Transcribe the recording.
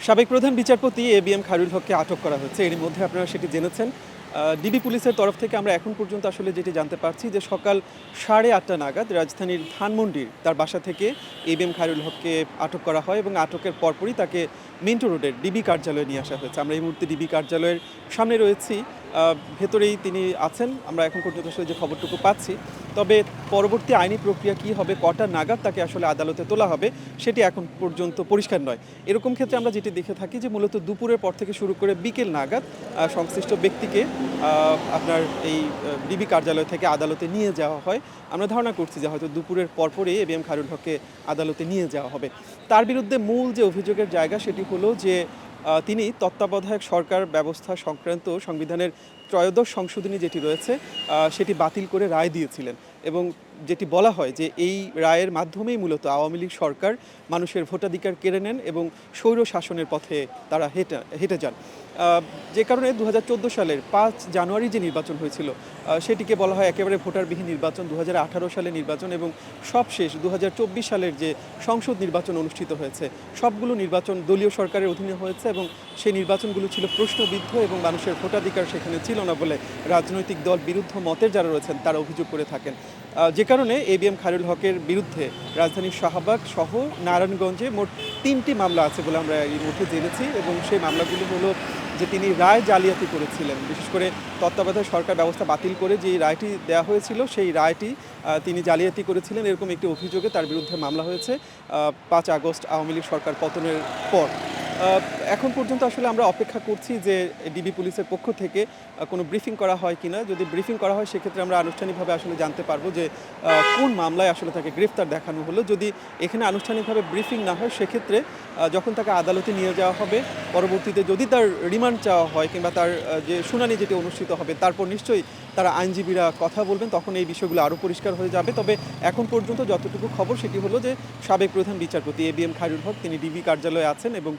সাবেক প্রধান বিচারপতি এবিএম খায়রুল হককে আটক করা হয়েছে। এরই মধ্যে আপনারা সেটি জেনেছেন। ডিবি পুলিশের তরফ থেকে আমরা এখন পর্যন্ত আসলে যেটি জানতে পারছি যে সকাল 8:30 নাগাদ রাজধানীর ধানমন্ডির তার বাসা থেকে এবিএম খায়রুল হককে আটক করা হয় এবং আটকের পরপরই তাকে মিন্টো রোডের ডিবি কার্যালয়ে নিয়ে আসা হয়েছে। আমরা এই মুহূর্তে ডিবি কার্যালয়ের সামনে রয়েছি। ভেতরেই তিনি আছেন। আমরা এখন পর্যন্ত আসলে যে খবরটুকু পাচ্ছি। তবে পরবর্তী আইনি প্রক্রিয়া কী হবে, কটা নাগাদ তাকে আসলে আদালতে তোলা হবে, সেটি এখন পর্যন্ত পরিষ্কার নয়। এরকম ক্ষেত্রে আমরা যেটি দেখে থাকি যে মূলত দুপুরের পর থেকে শুরু করে বিকেল নাগাদ সংশ্লিষ্ট ব্যক্তিকে আপনার এই ডিবি কার্যালয় থেকে আদালতে নিয়ে যাওয়া হয়। আমরা ধারণা করছি যে হয়তো দুপুরের পরপরই এবিএম খায়রুল হককে আদালতে নিয়ে যাওয়া হবে। তার বিরুদ্ধে মূল যে অভিযোগের জায়গা সেটি হলো যে তিনি তত্ত্বাবধায়ক সরকার ব্যবস্থা সংক্রান্ত সংবিধানের ত্রয়োদশ সংশোধনী যেটি রয়েছে সেটি বাতিল করে রায় দিয়েছিলেন এবং যেটি বলা হয় যে এই রায়ের মাধ্যমেই মূলত আওয়ামী লীগ সরকার মানুষের ভোটাধিকার কেড়ে নেন এবং স্বৈর শাসনের পথে তারা হেঁটে যান। যে কারণে 2014 সালের 5 জানুয়ারি যে নির্বাচন হয়েছিল সেটিকে বলা হয় একেবারে ভোটারবিহীন নির্বাচন। 2018 সালে নির্বাচন এবং সবশেষ 2024 সালের যে সংসদ নির্বাচন অনুষ্ঠিত হয়েছে, সবগুলো নির্বাচন দলীয় সরকারের অধীনে হয়েছে এবং সেই নির্বাচনগুলো ছিল প্রশ্নবিদ্ধ এবং মানুষের ভোটাধিকার সেখানে ছিল না বলে রাজনৈতিক দল বিরুদ্ধ মতের যারা রয়েছেন তারা অভিযোগ করে থাকেন। যে কারণে এবিএম খায়রুল হকের বিরুদ্ধে রাজধানীর শাহবাগ সহ নারায়ণগঞ্জে মোট 3টি মামলা আছে বলে আমরা এই মুহূর্তে জেনেছি এবং সেই মামলাগুলি হলো যে তিনি রায় জালিয়াতি করেছিলেন, বিশেষ করে তত্ত্বাবধায়ক সরকার ব্যবস্থা বাতিল করে যে রায়টি দেওয়া হয়েছিল সেই রায়টি তিনি জালিয়াতি করেছিলেন, এরকম একটি অভিযোগে তার বিরুদ্ধে মামলা হয়েছে 5 আগস্ট আওয়ামী লীগ সরকার পতনের পর। এখন পর্যন্ত আসলে আমরা অপেক্ষা করছি যে ডিবি পুলিশের পক্ষ থেকে কোনো ব্রিফিং করা হয় কিনা। যদি ব্রিফিং করা হয় সেক্ষেত্রে আমরা আনুষ্ঠানিকভাবে আসলে জানতে পারবো যে কোন মামলায় আসলে তাকে গ্রেফতার দেখানো হলো। যদি এখানে আনুষ্ঠানিকভাবে ব্রিফিং না হয় সেক্ষেত্রে যখন তাকে আদালতে নিয়ে যাওয়া হবে, পরবর্তীতে যদি তার রিমান্ড চাওয়া হয় কিংবা তার যে শুনানি যেটি অনুষ্ঠিত হবে তারপর নিশ্চয়ই তারা আইনজীবীরা কথা বলবেন, তখন এই বিষয়গুলো আরও পরিষ্কার হয়ে যাবে। তবে এখন পর্যন্ত যতটুকু খবর সেটি হলো যে সাবেক প্রধান বিচারপতি এবিএম খায়রুল হক তিনি ডিবি কার্যালয়ে আছেন এবং